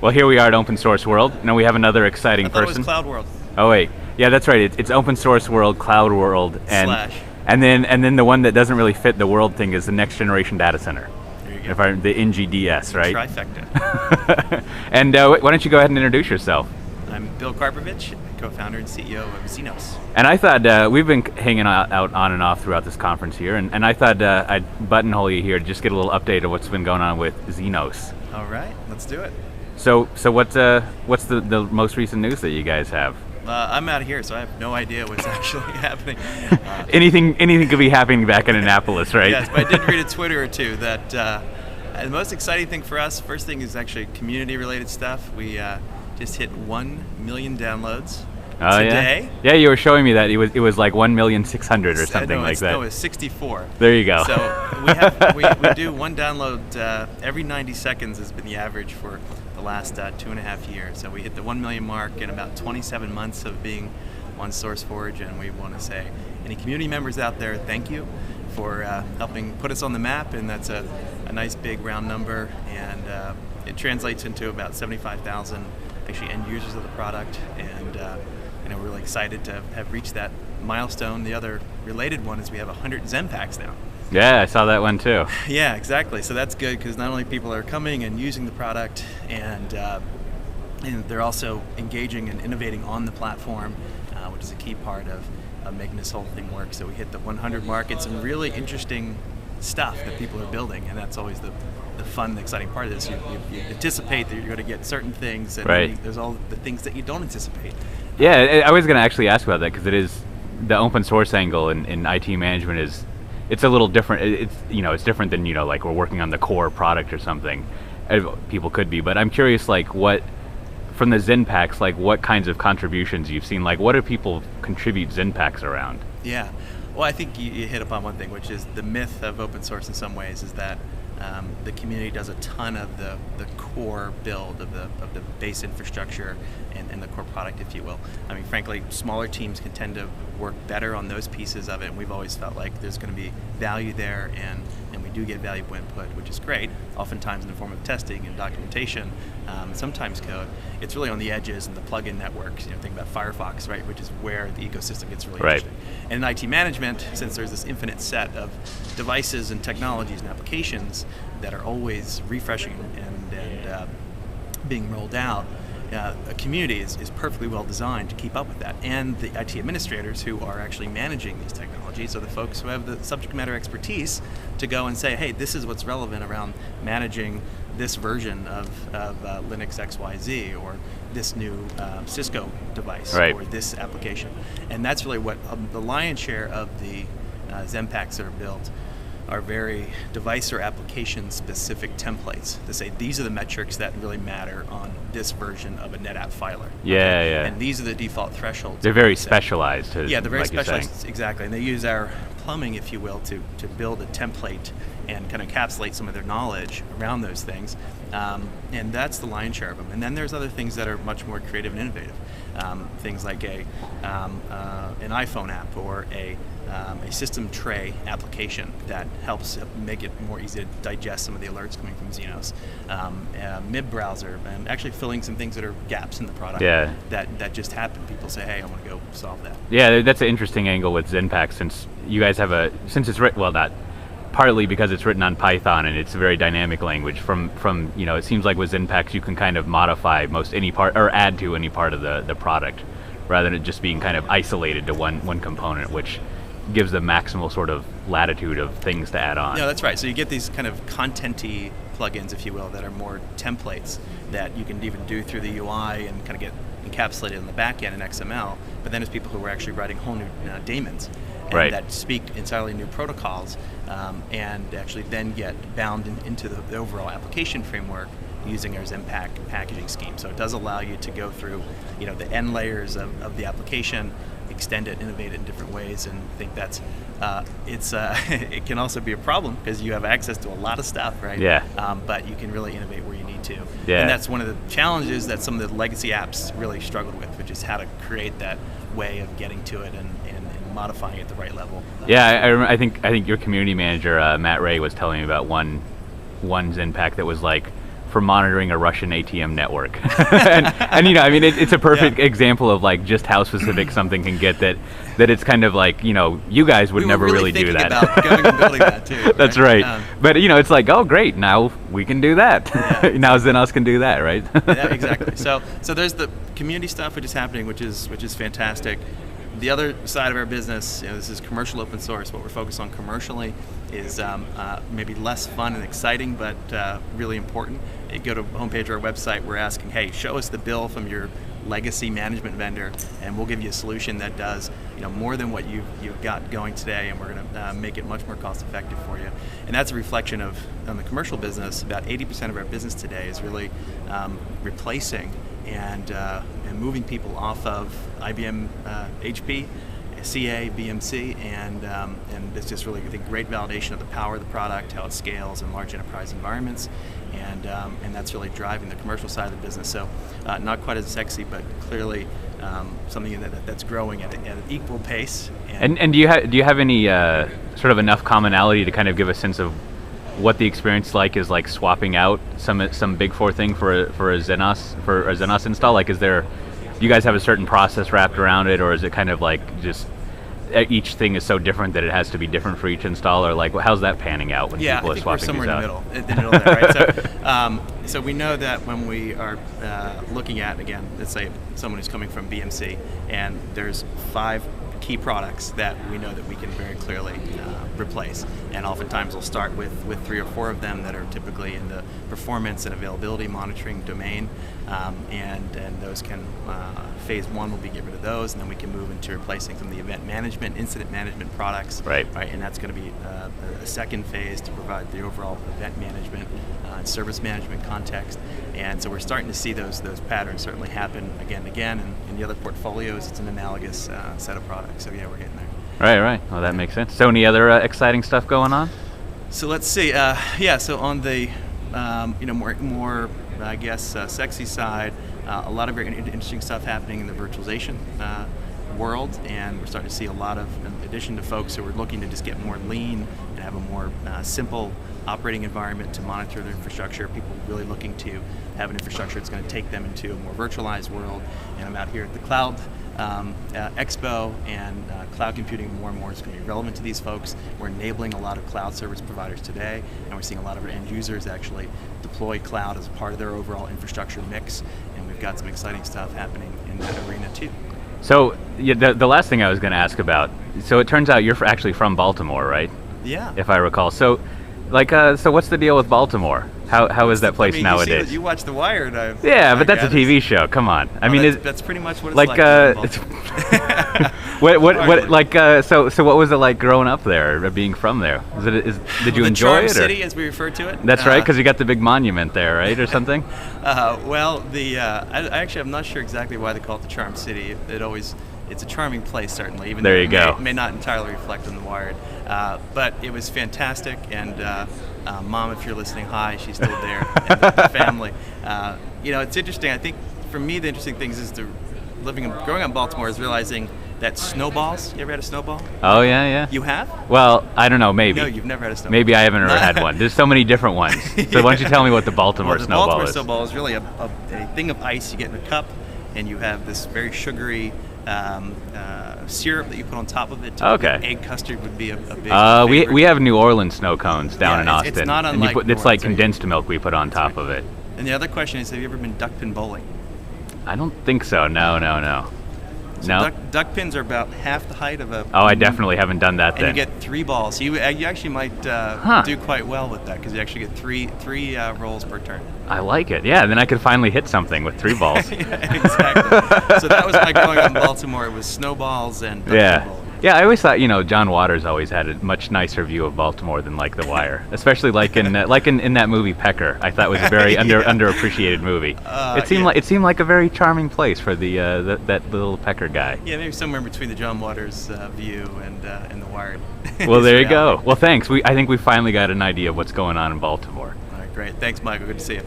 Well, here we are at Open Source World. Now we have another exciting I thought person. it was Cloud World. Oh wait, yeah, that's right. It's Open Source World, Cloud World, and Slash. and then the one that doesn't really fit the world thing is the next generation data center. There you go. If I the NGDS, right? Trifecta. And why don't you go ahead and introduce yourself? I'm Bill Karpovich, co-founder and CEO of Zenoss. And I thought we've been hanging out on and off throughout this conference here, and I thought I'd buttonhole you here to just get a little update of what's been going on with Zenoss. All right, let's do it. So what's the most recent news that you guys have? I'm out of here, so I have no idea what's actually happening. Anything could be happening back in Annapolis, right? Yes, but I did read a Twitter or two that the most exciting thing for us, first thing is actually community-related stuff. We just hit 1 million downloads today. Yeah, you were showing me that it was like 1,600,000 or something like that. No, it's 64. There you go. So we do one download every 90 seconds has been the average for the last 2.5 years. So we hit the 1 million mark in about 27 months of being on SourceForge, and we want to say any community members out there, thank you for helping put us on the map, and that's a nice big round number, and it translates into about 75,000 actually end users of the product, and we're really excited to have reached that milestone. The other related one is we have 100 Zenpacks now. Yeah, I saw that one too. Yeah, exactly. So that's good because not only people are coming and using the product, and they're also engaging and innovating on the platform, which is a key part of making this whole thing work. So we hit the 100 mark. It's some really interesting stuff that people are building, and that's always the fun, the exciting part of this. You anticipate that you're going to get certain things, and right. There's all the things that you don't anticipate. Yeah, I was going to actually ask about that because it is the open source angle in IT management it's a little different. It's different than like we're working on the core product or something. People could be, but I'm curious, like what from the Zenpacks, like what kinds of contributions you've seen. Like what do people contribute Zenpacks around? Yeah, well, I think you hit upon one thing, which is the myth of open source in some ways is that the community does a ton of the core build of the base infrastructure and the core product, if you will. I mean, frankly, smaller teams can tend to work better on those pieces of it, and we've always felt like there's going to be value there, and we do get valuable input, which is great, oftentimes in the form of testing and documentation, sometimes code. It's really on the edges and the plugin networks. Think about Firefox, right, which is where the ecosystem gets really interesting. And in IT management, since there's this infinite set of devices and technologies and applications that are always refreshing and being rolled out, a community is perfectly well designed to keep up with that. And the IT administrators who are actually managing these technologies are the folks who have the subject matter expertise to go and say, hey, this is what's relevant around managing this version of Linux XYZ, or this new Cisco device, right, or this application. And that's really what the lion's share of the Zenpacks that are built are very device or application specific templates to say these are the metrics that really matter on this version of a NetApp filer. Yeah, yeah. And these are the default thresholds. They're very specialized. Yeah, they're very like specialized, exactly. And they use our plumbing, if you will, to build a template and kind of encapsulate some of their knowledge around those things. And that's the lion's share of them. And then there's other things that are much more creative and innovative. Things like an iPhone app or a system tray application that helps make it more easy to digest some of the alerts coming from Zenoss. MIB browser, and actually filling some things that are gaps in the product that just happen. People say, hey, I want to go solve that. Yeah, that's an interesting angle with Zenpack, since you guys have it's written, well, not partly because it's written on Python and it's a very dynamic language. From it seems like with Zenpacks you can kind of modify most any part or add to any part of the product, rather than it just being kind of isolated to one component, which gives the maximal sort of latitude of things to add on. No, that's right. So you get these kind of content-y plugins, if you will, that are more templates that you can even do through the UI and kind of get encapsulated in the back end in XML. But then there's people who are actually writing whole new daemons and that speak entirely new protocols, and actually then get bound into the overall application framework using our Zenpack packaging scheme. So it does allow you to go through the end layers of the application, extend it, innovate it in different ways, and I think that's it can also be a problem because you have access to a lot of stuff, right? Yeah. But you can really innovate where you need to. Yeah. And that's one of the challenges that some of the legacy apps really struggled with, which is how to create that way of getting to it and modifying it at the right level. Yeah, I think your community manager Matt Ray was telling me about one Zenpack that was like for monitoring a Russian ATM network. and you know, I mean, it's a perfect example of like just how specific something can get, that it's kind of like, you know, you guys would never really do that. About going and building that too. Right? That's right. But you know, it's like, oh great, now we can do that. Yeah. Now Zenoss can do that, right? Yeah, exactly. So there's the community stuff which is happening, which is fantastic. The other side of our business, you know, this is commercial open source. What we're focused on commercially is maybe less fun and exciting, but really important. You go to the homepage of our website, we're asking, hey, show us the bill from your legacy management vendor, and we'll give you a solution that does, you know, more than what you've got going today, and we're going to make it much more cost effective for you. And that's a reflection of, on the commercial business, about 80% of our business today is really replacing and moving people off of IBM HP, CA, BMC, and it's just really, I think, great validation of the power of the product, how it scales in large enterprise environments, and that's really driving the commercial side of the business. So not quite as sexy, but clearly something that's growing at an equal pace. And do you have any sort of enough commonality to kind of give a sense of what the experience is like swapping out some Big Four thing for a Zenoss install? Like, do you guys have a certain process wrapped around it, or is it kind of like just each thing is so different that it has to be different for each install, or like how's that panning out when people are swapping these out? Yeah, I think we're somewhere in the middle there, right? So we know that when we are looking at, again, let's say someone who's coming from BMC, and there's 5 key products that we know that we can very clearly replace, and oftentimes we'll start with 3 or 4 of them that are typically in the performance and availability monitoring domain, and those can phase 1 will be get rid of those, and then we can move into replacing some of the event management, incident management products, right, and that's going to be a second phase to provide the overall event management and service management context. And so we're starting to see those patterns certainly happen again and again, and in the other portfolios it's an analogous set of products. So yeah, we're getting there. Right. Well, that makes sense. So any other exciting stuff going on? So let's see. So on the more I guess sexy side, a lot of very interesting stuff happening in the virtualization world, and we're starting to see a lot of, in addition to folks who are looking to just get more lean and have a more simple operating environment to monitor their infrastructure, people really looking to have an infrastructure that's going to take them into a more virtualized world. And I'm out here at the Cloud Expo, and cloud computing more and more is going to be relevant to these folks. We're enabling a lot of cloud service providers today, and we're seeing a lot of our end users actually deploy cloud as part of their overall infrastructure mix, and we've got some exciting stuff happening in that arena too. So the last thing I was going to ask about, so it turns out you're actually from Baltimore, right? Yeah. If I recall. So so what's the deal with Baltimore? How is that place nowadays? You watch The Wire, yeah, but that's a TV show. Come on. I mean, that's pretty much what it's like. So what was it like growing up there, or being from there? Did you enjoy it? The Charm City, as we refer to it. That's right, because you got the big monument there, right, or something? I actually I'm not sure exactly why they call it the Charm City. It's a charming place, certainly, even there though you go. May not entirely reflect on The Wired. But it was fantastic, and Mom, if you're listening, hi, she's still there, and the family. It's interesting. I think for me, the interesting things is growing up in Baltimore is realizing that snowballs. You ever had a snowball? Oh yeah. You have? Well, I don't know. Maybe. No, you've never had a snowball. Maybe I haven't ever had one. There's so many different ones. So why don't you tell me what the Baltimore snowball is? The Baltimore is? snowball is really a thing of ice you get in a cup, and you have this very sugary syrup that you put on top of it. Okay. Egg custard would be a big favorite. We have New Orleans snow cones down in Austin. It's not unlike it's like condensed milk we put on top of it. And the other question is, have you ever been duck pin bowling? I don't think so. No. So duck pins are about half the height of a... Oh, I definitely haven't done that then. And you get 3 balls. So you actually might do quite well with that, because you actually get three rolls per turn. I like it. Yeah, then I could finally hit something with 3 balls. Yeah, exactly. So that was my growing up in Baltimore. It was snowballs and duck pin bowling. Yeah, I always thought, John Waters always had a much nicer view of Baltimore than like The Wire, especially like in that movie Pecker. I thought it was a very underappreciated movie. It seemed like a very charming place for that little Pecker guy. Yeah, maybe somewhere in between the John Waters view and The Wire. Well, there you go. Well, thanks. I think we finally got an idea of what's going on in Baltimore. All right, great. Thanks, Michael. Good to see you.